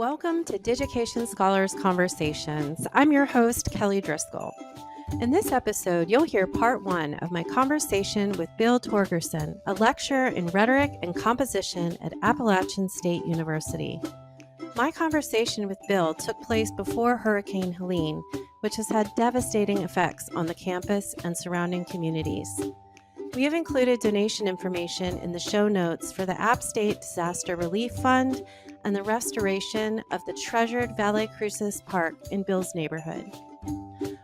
Welcome to Digication Scholars Conversations. I'm your host, Kelly Driscoll. In this episode, you'll hear part one of my conversation with Bill Torgerson, a lecturer in Rhetoric and Composition at Appalachian State University. My conversation with Bill took place before Hurricane Helene, which has had devastating effects on the campus and surrounding communities. We have included donation information in the show notes for the App State Disaster Relief Fund and the restoration of the treasured Valle Crucis Park in Bill's neighborhood.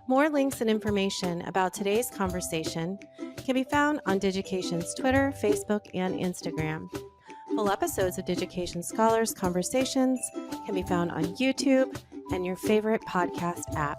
More links and information about today's conversation can be found on Digication's Twitter, Facebook, and Instagram. Full episodes of Digication Scholars Conversations can be found on YouTube and your favorite podcast app.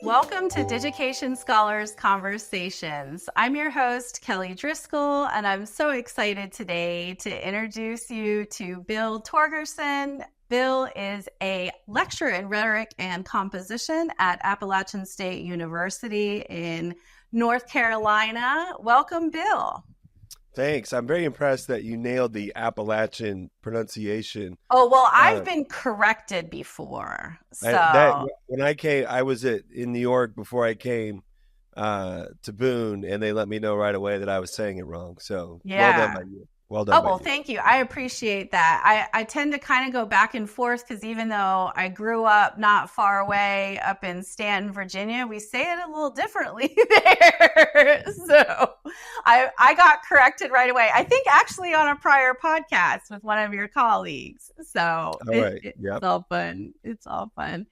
Welcome to Digication Scholars Conversations. I'm your host, Kelly Driscoll, and I'm so excited today to introduce you to Bill Torgerson. Bill is a lecturer in Rhetoric and Composition at Appalachian State University in North Carolina. Welcome, Bill. Thanks. I'm very impressed that you nailed the Appalachian pronunciation. Oh, well, I've been corrected before. So when I came, I was in New York before I came to Boone, and they let me know right away that I was saying it wrong. So yeah. Well done by you. Well done. Oh, well, thank you. I appreciate that. I tend to kind of go back and forth because even though I grew up not far away up in Stanton, Virginia, we say it a little differently there. So I got corrected right away. I think actually on a prior podcast with one of your colleagues. So it's all fun. It's all fun.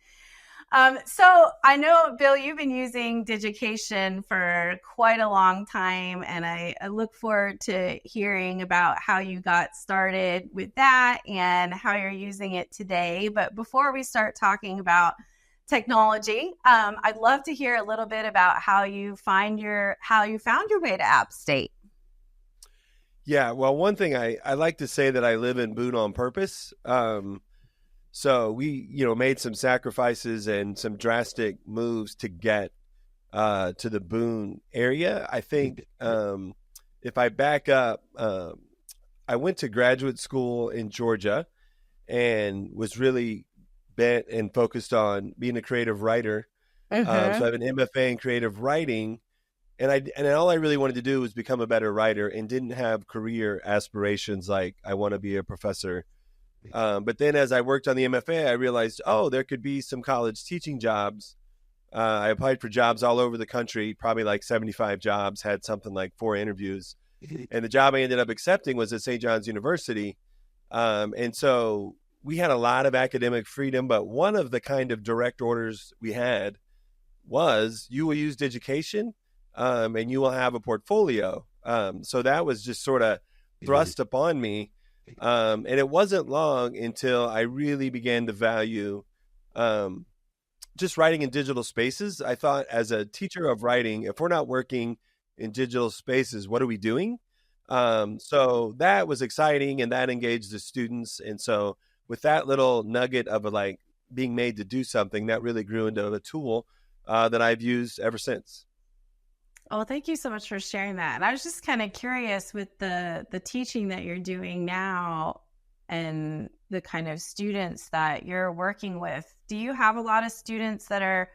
So I know, Bill, you've been using Digication for quite a long time, and I look forward to hearing about how you got started with that and how you're using it today. But before we start talking about technology, I'd love to hear a little bit about how you found your way to App State. Yeah, well, one thing I like to say that I live in Boone on purpose. So we, made some sacrifices and some drastic moves to get to the Boone area. I think if I back up, I went to graduate school in Georgia and was really bent and focused on being a creative writer. So I have an MFA in creative writing, and all I really wanted to do was become a better writer and didn't have career aspirations like I want to be a professor. But then as I worked on the MFA, I realized, there could be some college teaching jobs. I applied for jobs all over the country, probably like 75 jobs, had something like 4 interviews. And the job I ended up accepting was at St. John's University. And so we had a lot of academic freedom, but one of the kind of direct orders we had was you will use Digication and you will have a portfolio. So that was just sort of thrust upon me. And it wasn't long until I really began to value just writing in digital spaces. I thought as a teacher of writing, if we're not working in digital spaces, what are we doing? So that was exciting, and that engaged the students. And so with that little nugget of being made to do something, that really grew into a tool that I've used ever since. Oh, thank you so much for sharing that. And I was just kind of curious with the teaching that you're doing now and the kind of students that you're working with. Do you have a lot of students that are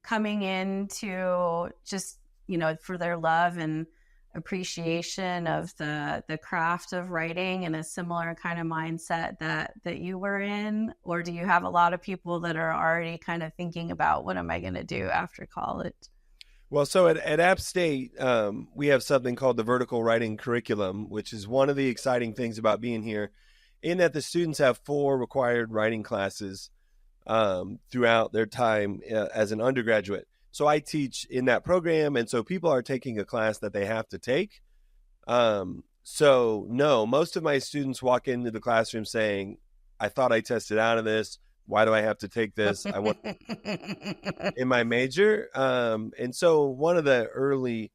coming in to just, for their love and appreciation of the craft of writing and a similar kind of mindset that you were in? Or do you have a lot of people that are already kind of thinking about what am I going to do after college? Well, so at App State, we have something called the Vertical Writing Curriculum, which is one of the exciting things about being here, in that the students have 4 required writing classes throughout their time as an undergraduate. So I teach in that program, and so people are taking a class that they have to take. So no, most of my students walk into the classroom saying, I thought I tested out of this. Why do I have to take this? I want in my major. And so one of the early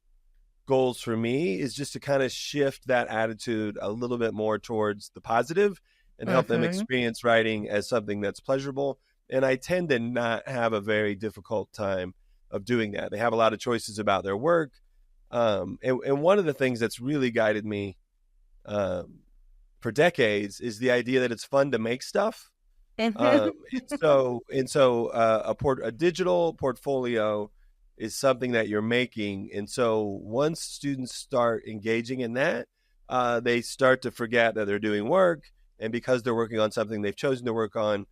goals for me is just to kind of shift that attitude a little bit more towards the positive and help them experience writing as something that's pleasurable. And I tend to not have a very difficult time of doing that. They have a lot of choices about their work. And one of the things that's really guided me for decades is the idea that it's fun to make stuff. And so a digital portfolio is something that you're making. And so once students start engaging in that, they start to forget that they're doing work. And because they're working on something they've chosen to work on,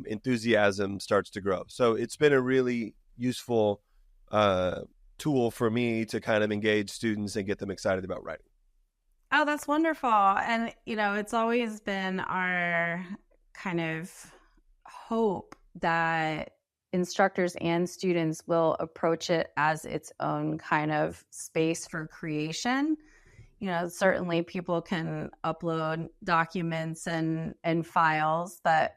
enthusiasm starts to grow. So it's been a really useful tool for me to kind of engage students and get them excited about writing. Oh, that's wonderful. And, it's always been our kind of hope that instructors and students will approach it as its own kind of space for creation. Certainly people can upload documents and files, but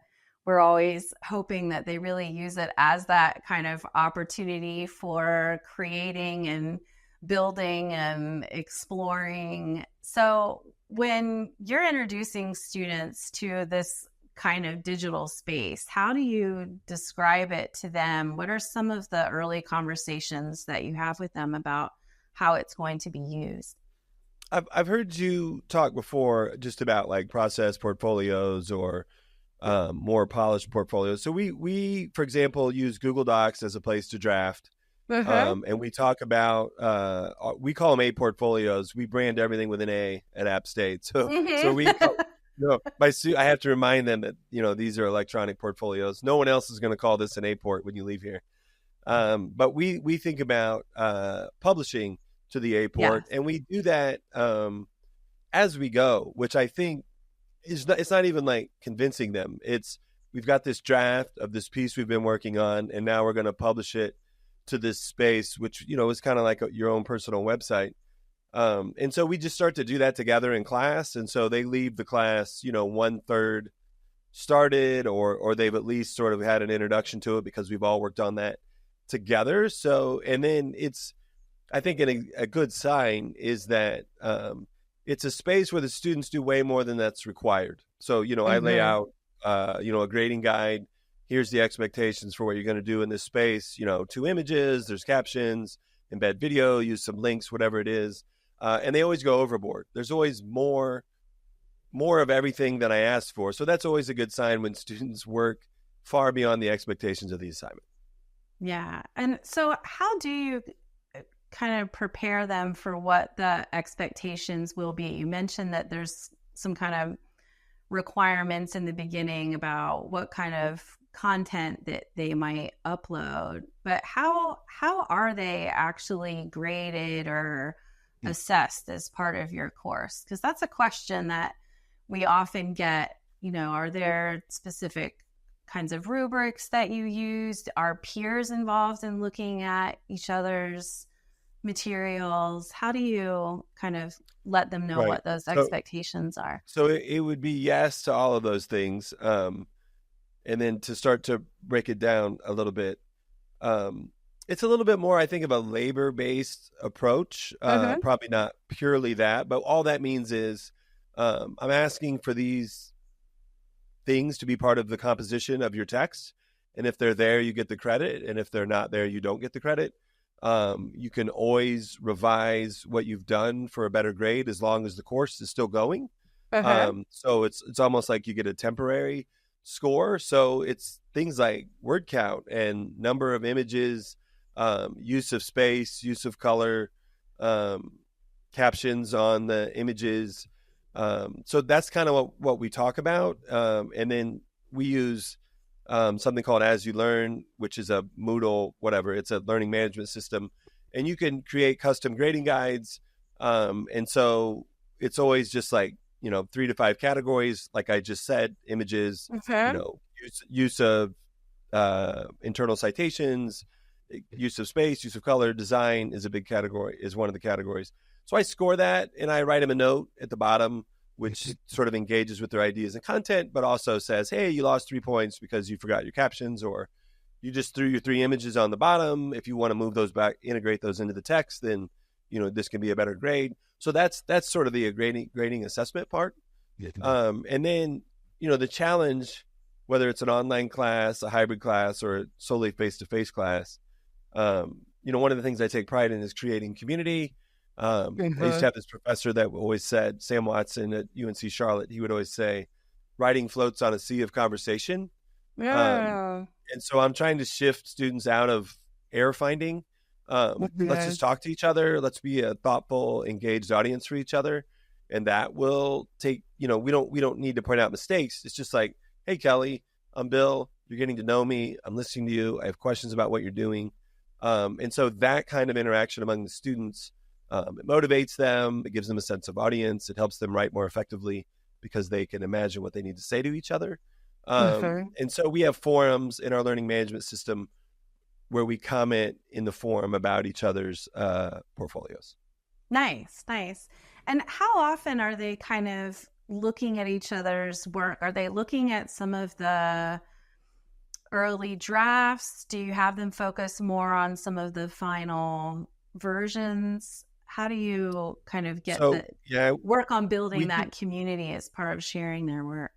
we're always hoping that they really use it as that kind of opportunity for creating and building and exploring. So when you're introducing students to this kind of digital space, how do you describe it to them? What are some of the early conversations that you have with them about how it's going to be used? I've heard you talk before just about like process portfolios or more polished portfolios. So we, for example, use Google Docs as a place to draft. And we talk about, we call them aPortfolios. We brand everything with an A at App State. So we, I have to remind them that, these are electronic portfolios. No one else is going to call this an aPort when you leave here. But we think about publishing to the aPort, and we do that as we go, which I think it's not even like convincing them. We've got this draft of this piece we've been working on, and now we're going to publish it to this space, which, is kind of like your own personal website. And so we just start to do that together in class. And so they leave the class, 1/3 started, or they've at least sort of had an introduction to it because we've all worked on that together. So, and then I think a good sign is that it's a space where the students do way more than that's required. So, I lay out, a grading guide. Here's the expectations for what you're going to do in this space. 2 images, there's captions, embed video, use some links, whatever it is. And they always go overboard. There's always more of everything than I asked for. So that's always a good sign when students work far beyond the expectations of the assignment. Yeah. And so how do you kind of prepare them for what the expectations will be? You mentioned that there's some kind of requirements in the beginning about what kind of content that they might upload, but how are they actually graded or assessed as part of your course? Because that's a question that we often get. Are there specific kinds of rubrics that you used? Are peers involved in looking at each other's materials? How do you kind of let them know what those expectations are? So it would be yes to all of those things. And then to start to break it down a little bit, it's a little bit more, I think, of a labor-based approach. Probably not purely that, but all that means is I'm asking for these things to be part of the composition of your text. And if they're there, you get the credit. And if they're not there, you don't get the credit. You can always revise what you've done for a better grade as long as the course is still going. So it's almost like you get a temporary score. So it's things like word count and number of images, use of space, use of color, captions on the images. So that's kind of what we talk about. And then we use something called As You Learn, which is a Moodle, whatever. It's a learning management system. And you can create custom grading guides. And so it's always just like, 3 to 5 categories, like I just said, images, use of internal citations, use of space, use of color, design is a big category, is one of the categories. So I score that and I write them a note at the bottom, which sort of engages with their ideas and content, but also says, hey, you lost 3 points because you forgot your captions, or you just threw your 3 images on the bottom. If you want to move those back, integrate those into the text, then, this can be a better grade. So that's sort of the grading assessment part. And then, the challenge, whether it's an online class, a hybrid class, or a solely face-to-face class, one of the things I take pride in is creating community. I used to have this professor that always said, Sam Watson at UNC Charlotte, he would always say, writing floats on a sea of conversation. Yeah. And so I'm trying to shift students out of error finding. Let's just talk to each other. Let's be a thoughtful, engaged audience for each other. And that will take, we don't need to point out mistakes. It's just like, hey, Kelly, I'm Bill. You're getting to know me. I'm listening to you. I have questions about what you're doing. And so that kind of interaction among the students, it motivates them. It gives them a sense of audience. It helps them write more effectively because they can imagine what they need to say to each other. And so we have forums in our learning management system where we comment in the forum about each other's portfolios. Nice. And how often are they kind of looking at each other's work? Are they looking at some of the early drafts? Do you have them focus more on some of the final versions? How do you kind of get work on building that community as part of sharing their work?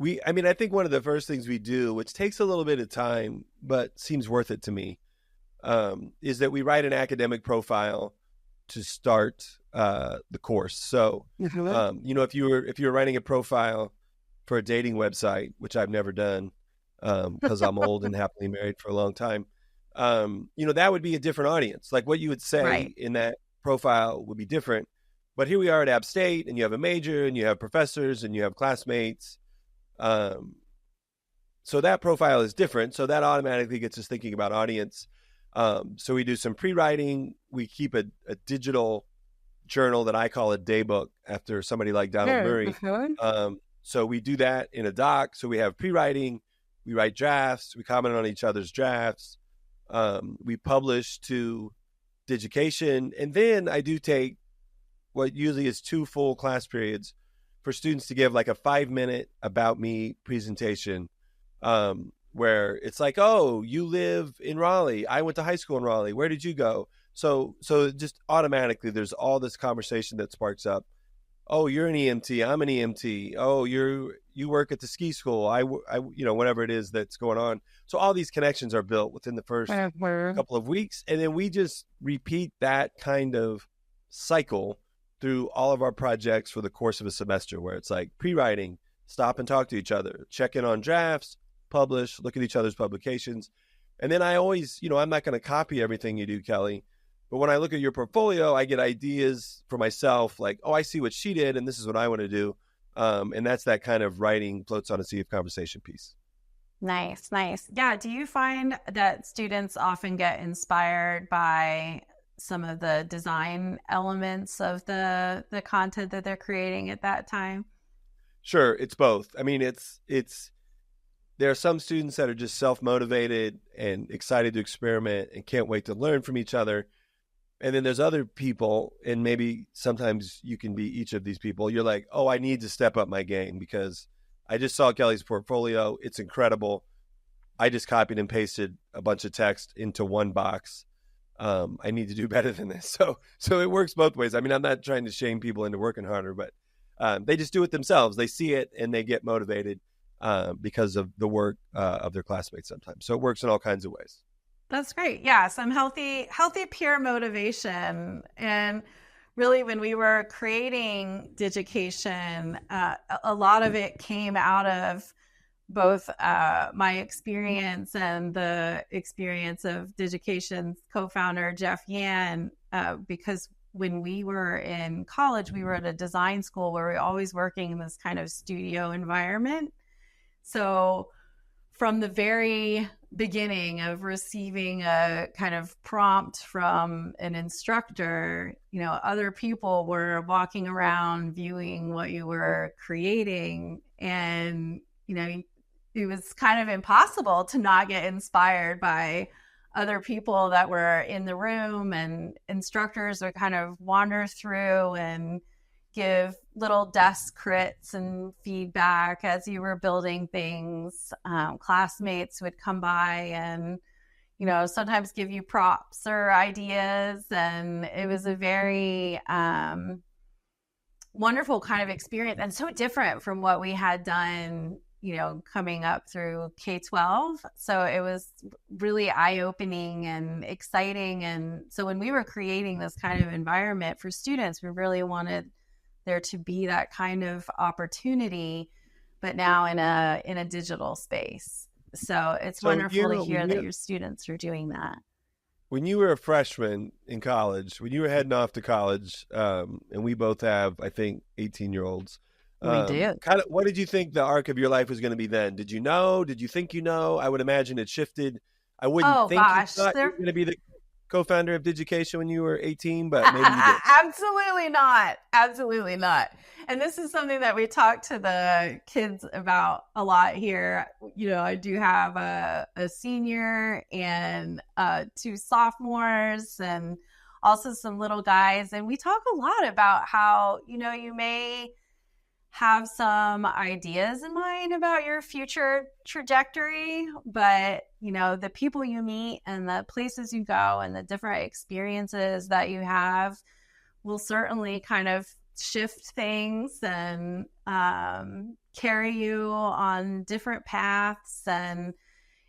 I think one of the first things we do, which takes a little bit of time, but seems worth it to me, is that we write an academic profile to start the course. So, if you were writing a profile for a dating website, which I've never done because I'm old and happily married for a long time, that would be a different audience. Like what you would say in that profile would be different. But here we are at App State, and you have a major, and you have professors, and you have classmates. So that profile is different. So that automatically gets us thinking about audience. So we do some pre-writing. We keep a digital journal that I call a daybook after somebody like Donald Murray. So we do that in a doc. So we have pre-writing, we write drafts, we comment on each other's drafts. We publish to Digication. And then I do take what usually is 2 full class periods for students to give like a 5-minute about me presentation, where it's like, oh, you live in Raleigh. I went to high school in Raleigh. Where did you go? So just automatically there's all this conversation that sparks up. Oh, you're an EMT. I'm an EMT. Oh, you work at the ski school. I whatever it is that's going on. So all these connections are built within the first couple of weeks. And then we just repeat that kind of cycle through all of our projects for the course of a semester, where it's like pre-writing, stop and talk to each other, check in on drafts, publish, look at each other's publications. And then I always, I'm not going to copy everything you do, Kelly, but when I look at your portfolio, I get ideas for myself, like, oh, I see what she did, and this is what I want to do. And that's that kind of writing floats on a sea of conversation piece. Nice. Yeah. Do you find that students often get inspired by some of the design elements of the content that they're creating at that time? Sure. It's both. I mean, there are some students that are just self-motivated and excited to experiment and can't wait to learn from each other. And then there's other people, and maybe sometimes you can be each of these people. You're like, oh, I need to step up my game because I just saw Kelly's portfolio. It's incredible. I just copied and pasted a bunch of text into one box. I need to do better than this. So it works both ways. I mean, I'm not trying to shame people into working harder, but they just do it themselves. They see it and they get motivated because of the work of their classmates sometimes. So it works in all kinds of ways. That's great. Yeah, some healthy peer motivation. And really, when we were creating Digication, a lot of it came out of both my experience and the experience of Digication's co-founder, Jeff Yan, because when we were in college, we were at a design school where we were always working in this kind of studio environment. So from the very beginning of receiving a kind of prompt from an instructor, other people were walking around viewing what you were creating. And, it was kind of impossible to not get inspired by other people that were in the room, and instructors would kind of wander through and give little desk crits and feedback as you were building things. Classmates would come by and, sometimes give you props or ideas. And it was a very wonderful kind of experience, and so different from what we had done coming up through K-12. So it was really eye-opening and exciting. And so when we were creating this kind of environment for students, we really wanted there to be that kind of opportunity, but now in a digital space. So it's wonderful to hear that your students are doing that. When you were a freshman in college, when you were heading off to college, and we both have, I think, 18-year-olds. We do. What did you think the arc of your life was going to be then? Did you know? Did you think you know? I would imagine it shifted. I wouldn't think you thought you were going to be the co-founder of Digication when you were 18, but maybe you did. Absolutely not. Absolutely not. And this is something that we talk to the kids about a lot here. I do have a senior and 2 sophomores and also some little guys. And we talk a lot about how, you may have some ideas in mind about your future trajectory, but the people you meet and the places you go and the different experiences that you have will certainly kind of shift things and carry you on different paths. And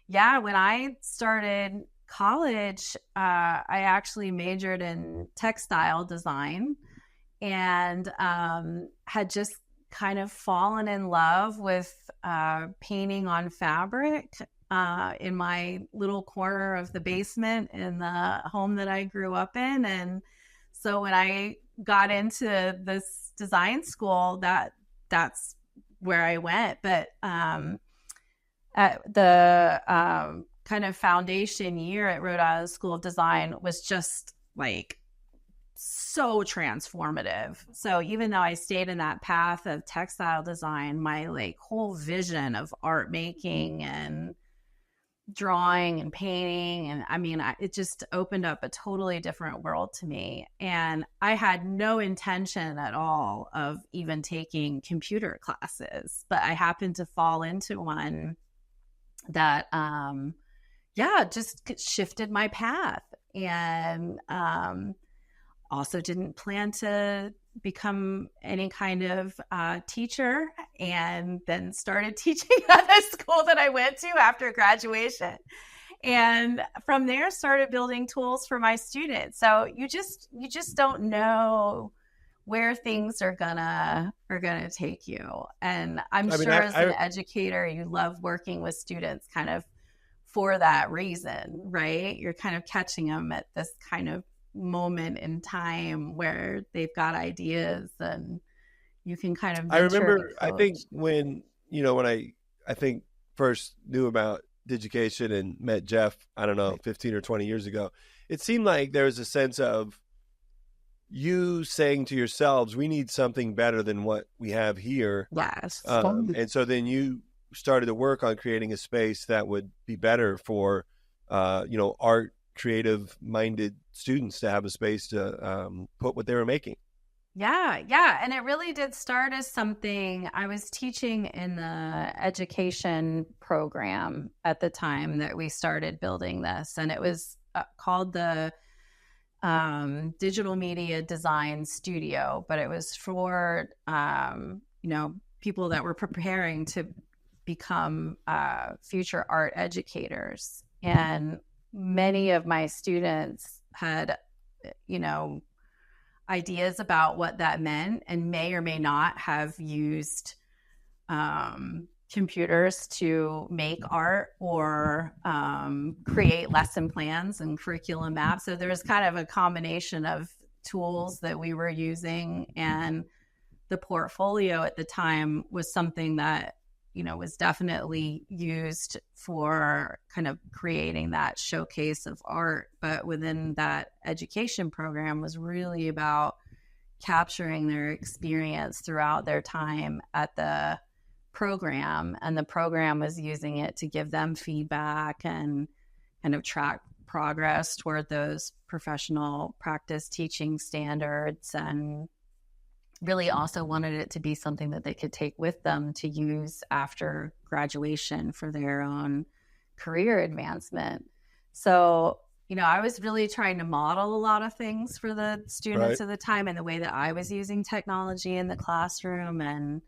when I started college, I actually majored in textile design and had just kind of fallen in love with painting on fabric in my little corner of the basement in the home that I grew up in. And so when I got into this design school, that's where I went. But at the kind of foundation year at Rhode Island School of Design was just like so transformative. So even though I stayed in that path of textile design, my whole vision of art making and drawing and painting, and it just opened up a totally different world to me. And I had no intention at all of even taking computer classes, but I happened to fall into one that just shifted my path. And also didn't plan to become any kind of teacher, and then started teaching at the school that I went to after graduation. And from there started building tools for my students. So you just don't know where things are gonna take you. And I'm sure as an educator, you love working with students kind of for that reason, right? You're kind of catching them at this kind of moment in time where they've got ideas and you can kind of I remember, I think when I think first knew about Digication and met Jeff, I don't know, 15 or 20 years ago, it seemed like there was a sense of you saying to yourselves, we need something better than what we have here. Yes. And so then you started to work on creating a space that would be better for art creative minded students to have a space to put what they were making. Yeah. And it really did start as something I was teaching in the education program at the time that we started building this. And it was called the Digital Media Design Studio, but it was for, people that were preparing to become future art educators. And many of my students had, ideas about what that meant and may or may not have used computers to make art or create lesson plans and curriculum maps. So there was kind of a combination of tools that we were using, and the portfolio at the time was something that was definitely used for kind of creating that showcase of art. But within that education program was really about capturing their experience throughout their time at the program. And the program was using it to give them feedback and kind of track progress toward those professional practice teaching standards, and really also wanted it to be something that they could take with them to use after graduation for their own career advancement. So, I was really trying to model a lot of things for the students at the time, and the way that I was using technology in the classroom. And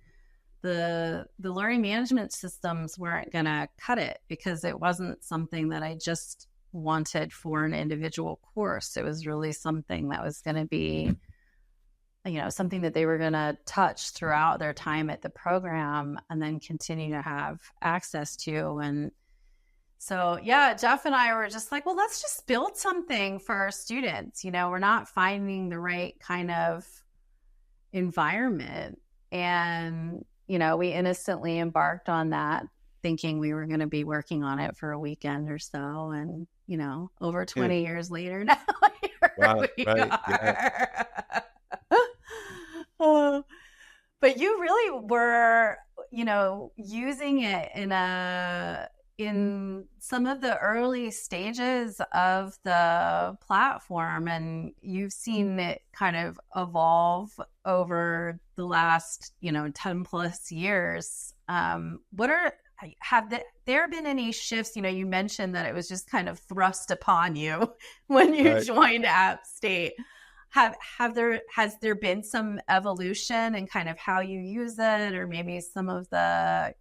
the learning management systems weren't going to cut it, because it wasn't something that I just wanted for an individual course. It was really something that was going to be, something that they were going to touch throughout their time at the program and then continue to have access to. And so, yeah, Jeff and I were just like, well, let's just build something for our students. We're not finding the right kind of environment. And, we innocently embarked on that, thinking we were going to be working on it for a weekend or so. And, over 20 years later now, here we are. Yeah. But you really were, using it in some of the early stages of the platform, and you've seen it kind of evolve over the last 10 plus years. Have there been any shifts? You mentioned that it was just kind of thrust upon you when you joined App State. Has there been some evolution in kind of how you use it, or maybe some of the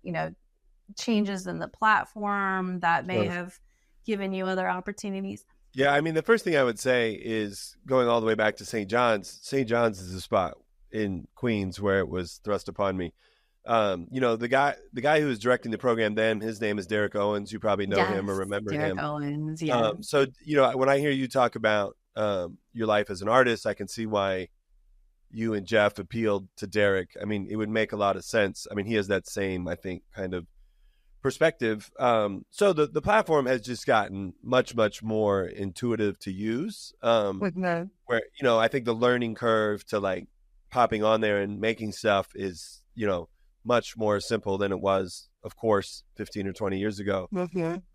changes in the platform that may have given you other opportunities? Yeah, I mean, the first thing I would say is going all the way back to St. John's. St. John's is a spot in Queens where it was thrust upon me. The guy who was directing the program then, his name is Derek Owens. You probably know him or remember him. Derek Owens, yeah. So, when I hear you talk about your life as an artist, I can see why you and Jeff appealed to Derek. I mean, it would make a lot of sense. I mean, he has that same, I think, kind of perspective. So the platform has just gotten much, much more intuitive to use. Where, I think the learning curve to like popping on there and making stuff is, much more simple than it was, of course, 15 or 20 years ago.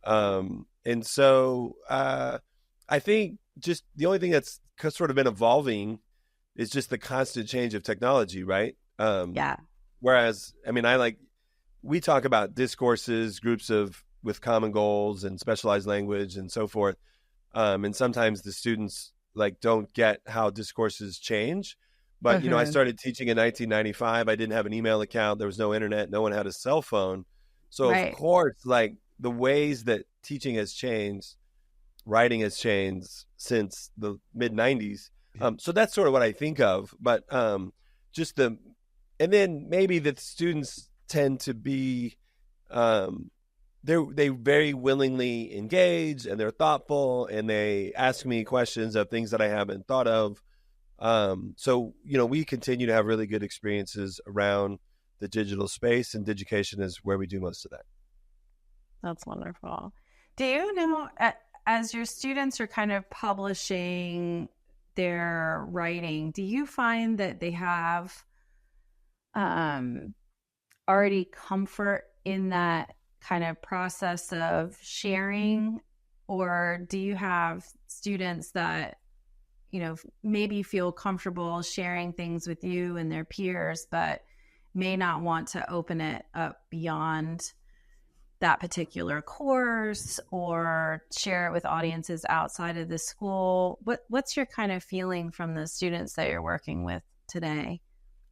And so I think just the only thing that's sort of been evolving is just the constant change of technology, right? Whereas, I mean, we talk about discourses, groups with common goals and specialized language and so forth. And sometimes the students don't get how discourses change. But, I started teaching in 1995. I didn't have an email account. There was no internet. No one had a cell phone. So, of course, the ways that teaching has changed, writing has changed since the mid 90s. So that's sort of what I think of. But and then maybe the students tend to be, they very willingly engage, and they're thoughtful, and they ask me questions of things that I haven't thought of. So, we continue to have really good experiences around the digital space, and Digication is where we do most of that. That's wonderful. Do you know, as your students are kind of publishing their writing, do you find that they have already comfort in that kind of process of sharing, or do you have students that maybe feel comfortable sharing things with you and their peers, but may not want to open it up beyond that particular course or share it with audiences outside of the school? What's your kind of feeling from the students that you're working with today?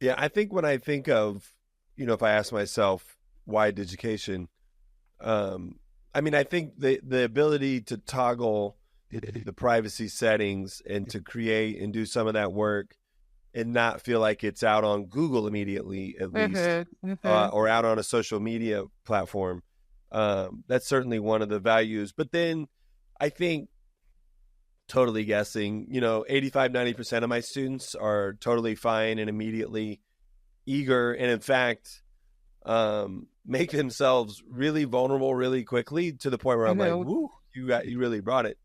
Yeah, I think when I think of, if I ask myself why Digication, I think the ability to toggle the privacy settings and to create and do some of that work and not feel like it's out on Google immediately, at least, or out on a social media platform. That's certainly one of the values. But then I think, totally guessing, 85, 90% of my students are totally fine and immediately eager, and in fact, make themselves really vulnerable really quickly, to the point where I'm like, woo, you really brought it.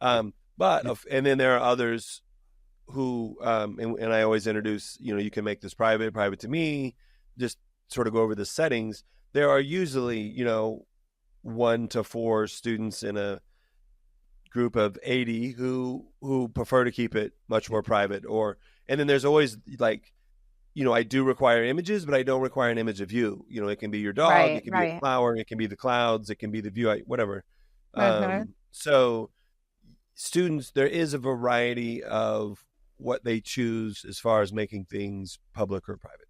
And then there are others who, and I always introduce, you can make this private to me, just sort of go over the settings. There are usually, 1 to 4 students in a group of 80 who prefer to keep it much more private. And then there's always I do require images, but I don't require an image of you. It can be your dog, it can be a flower, it can be the clouds, it can be the view, whatever. So students, there is a variety of what they choose as far as making things public or private.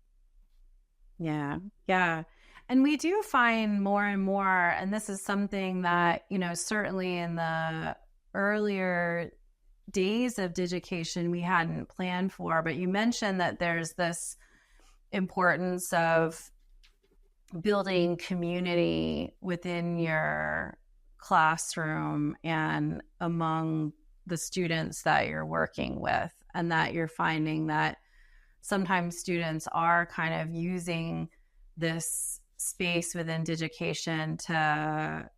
Yeah. Yeah. And we do find more and more, and this is something that, certainly in the earlier days of Digication, we hadn't planned for, but you mentioned that there's this importance of building community within your classroom and among the students that you're working with, and that you're finding that sometimes students are kind of using this space within Digication to,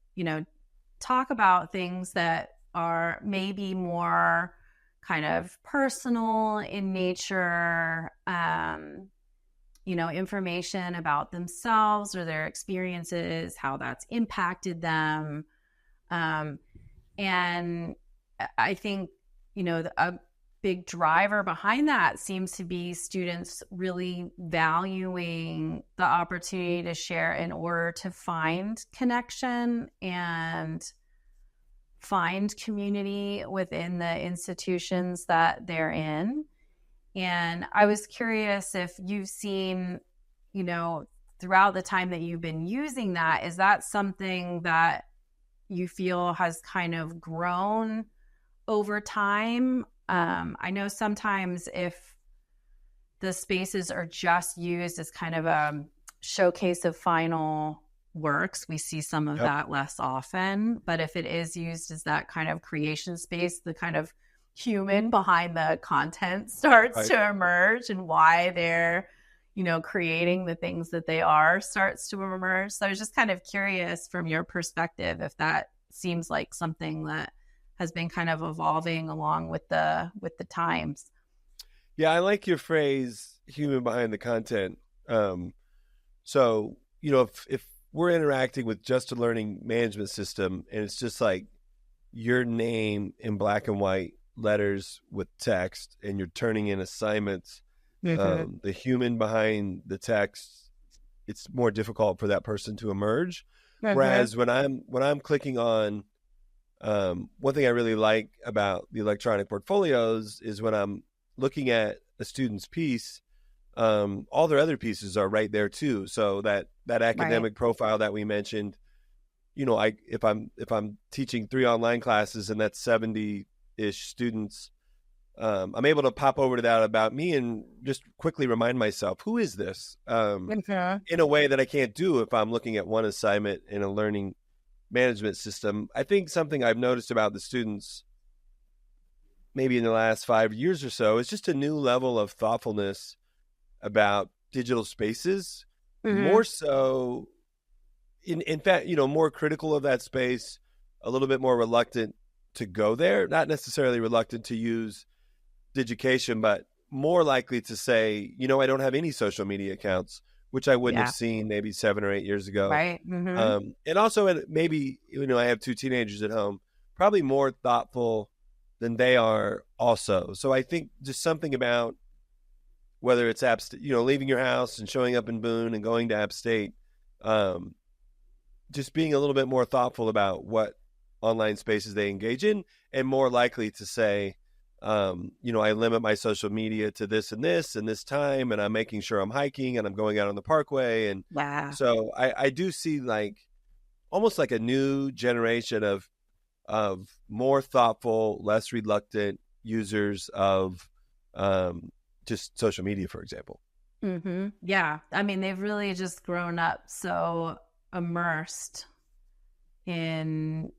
talk about things that are maybe more kind of personal in nature, information about themselves or their experiences, how that's impacted them. And I think, a big driver behind that seems to be students really valuing the opportunity to share in order to find connection and find community within the institutions that they're in. And I was curious if you've seen, throughout the time that you've been using that, is that something that you feel has kind of grown over time? I know sometimes if the spaces are just used as kind of a showcase of final works, we see some of that less often. But if it is used as that kind of creation space, the kind of human behind the content starts to emerge, and why they're, creating the things that they are starts to emerge. So I was just kind of curious from your perspective if that seems like something that has been kind of evolving along with the times. Yeah, I like your phrase, human behind the content. So, if we're interacting with just a learning management system and it's just like your name in black and white letters with text and you're turning in assignments, the human behind the text, it's more difficult for that person to emerge. Whereas when I'm clicking on, one thing I really like about the electronic portfolios is when I'm looking at a student's piece, all their other pieces are right there too. So that academic profile that we mentioned, if I'm teaching 3 online classes and that's 70-ish students, I'm able to pop over to that about me and just quickly remind myself, who is this? In a way that I can't do if I'm looking at one assignment in a learning management system. I think something I've noticed about the students maybe in the last 5 years or so is just a new level of thoughtfulness about digital spaces, more so in fact, more critical of that space, a little bit more reluctant to go there, not necessarily reluctant to use Digication, but more likely to say, I don't have any social media accounts, which I wouldn't have seen maybe 7 or 8 years ago. Right. And also maybe, I have 2 teenagers at home, probably more thoughtful than they are also. So I think just something about whether it's leaving your house and showing up in Boone and going to App State, just being a little bit more thoughtful about what online spaces they engage in, and more likely to say, I limit my social media to this and this time, and I'm making sure I'm hiking and I'm going out on the parkway. And so I do see almost like a new generation of more thoughtful, less reluctant users of just social media, for example. Yeah. I mean, they've really just grown up so immersed in,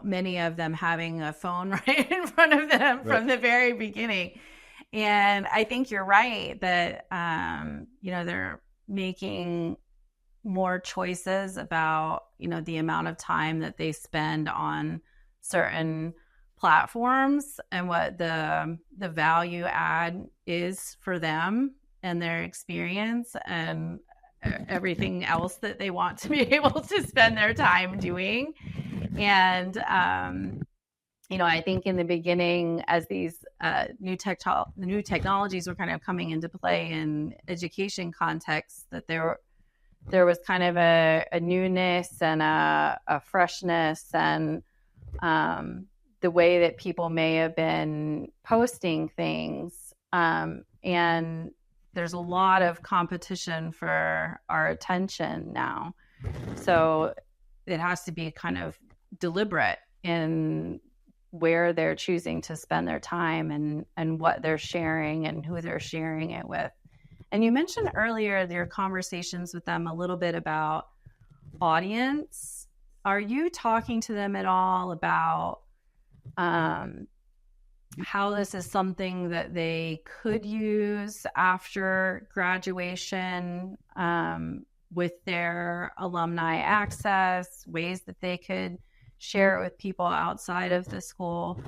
many of them having a phone right in front of them from the very beginning. And I think you're right that, they're making more choices about, the amount of time that they spend on certain platforms and what the value add is for them and their experience and everything else that they want to be able to spend their time doing. And, I think in the beginning, as these new technologies were kind of coming into play in education contexts, that there was kind of a newness and a freshness and the way that people may have been posting things. And there's a lot of competition for our attention now. So it has to be kind of deliberate in where they're choosing to spend their time and what they're sharing and who they're sharing it with. And you mentioned earlier your conversations with them a little bit about audience. Are you talking to them at all about how this is something that they could use after graduation with their alumni access, ways that they could share it with people outside of the school?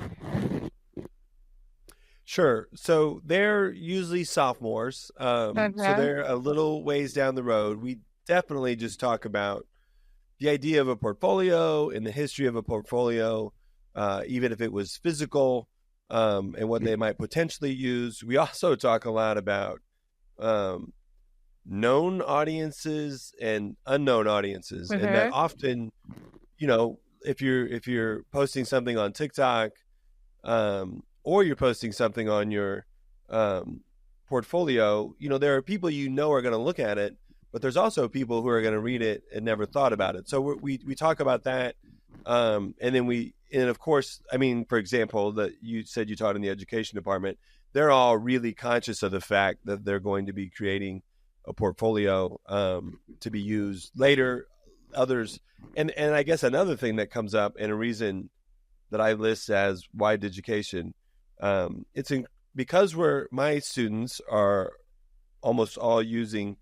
Sure. So they're usually sophomores. So they're a little ways down the road. We definitely just talk about the idea of a portfolio and the history of a portfolio, even if it was physical, and what they might potentially use. We also talk a lot about known audiences and unknown audiences, and that often, if you're posting something on TikTok, or you're posting something on your portfolio, there are people are going to look at it, but there's also people who are going to read it and never thought about it. So we talk about that, and of course, for example, that you said you taught in the education department, they're all really conscious of the fact that they're going to be creating a portfolio to be used later. Others, and I guess another thing that comes up, and a reason that I list as why Digication, because my students are almost all using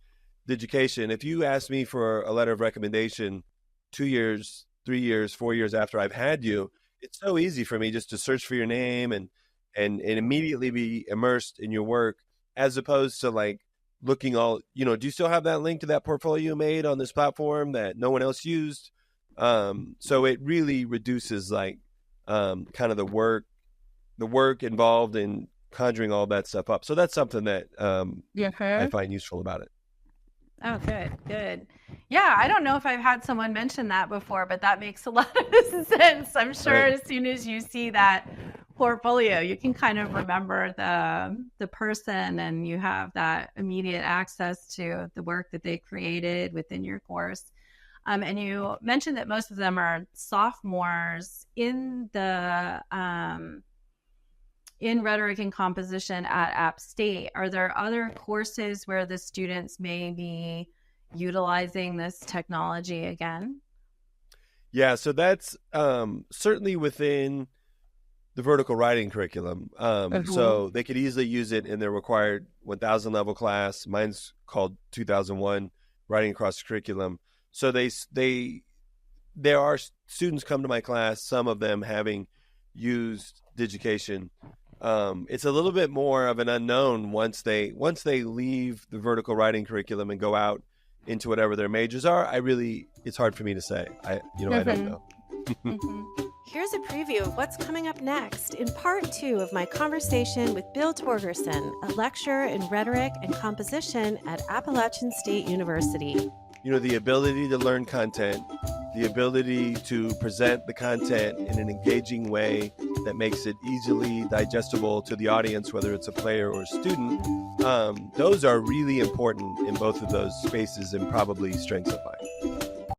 Digication. If you ask me for a letter of recommendation 2 years, 3 years, 4 years after I've had you, it's so easy for me just to search for your name and immediately be immersed in your work, as opposed to like looking all, do you still have that link to that portfolio you made on this platform that no one else used? So it really reduces kind of the work involved in conjuring all that stuff up. So that's something that I find useful about it. Oh, good. Yeah, I don't know if I've had someone mention that before, but that makes a lot of sense. I'm sure as soon as you see that portfolio, you can kind of remember the person, and you have that immediate access to the work that they created within your course. And you mentioned that most of them are sophomores in the in Rhetoric and Composition at App State. Are there other courses where the students may be utilizing this technology again? Yeah, so that's certainly within the vertical writing curriculum. So they could easily use it in their required 1000 level class. Mine's called 2001, Writing Across the Curriculum. So there are students come to my class, some of them having used Digication. It's a little bit more of an unknown once they leave the vertical writing curriculum and go out into whatever their majors are. It's hard for me to say. I don't know. Here's a preview of what's coming up next in part 2 of my conversation with Bill Torgerson, a lecturer in Rhetoric and Composition at Appalachian State University. The ability to learn content, the ability to present the content in an engaging way that makes it easily digestible to the audience, whether it's a player or a student, those are really important in both of those spaces and probably strengths of mine.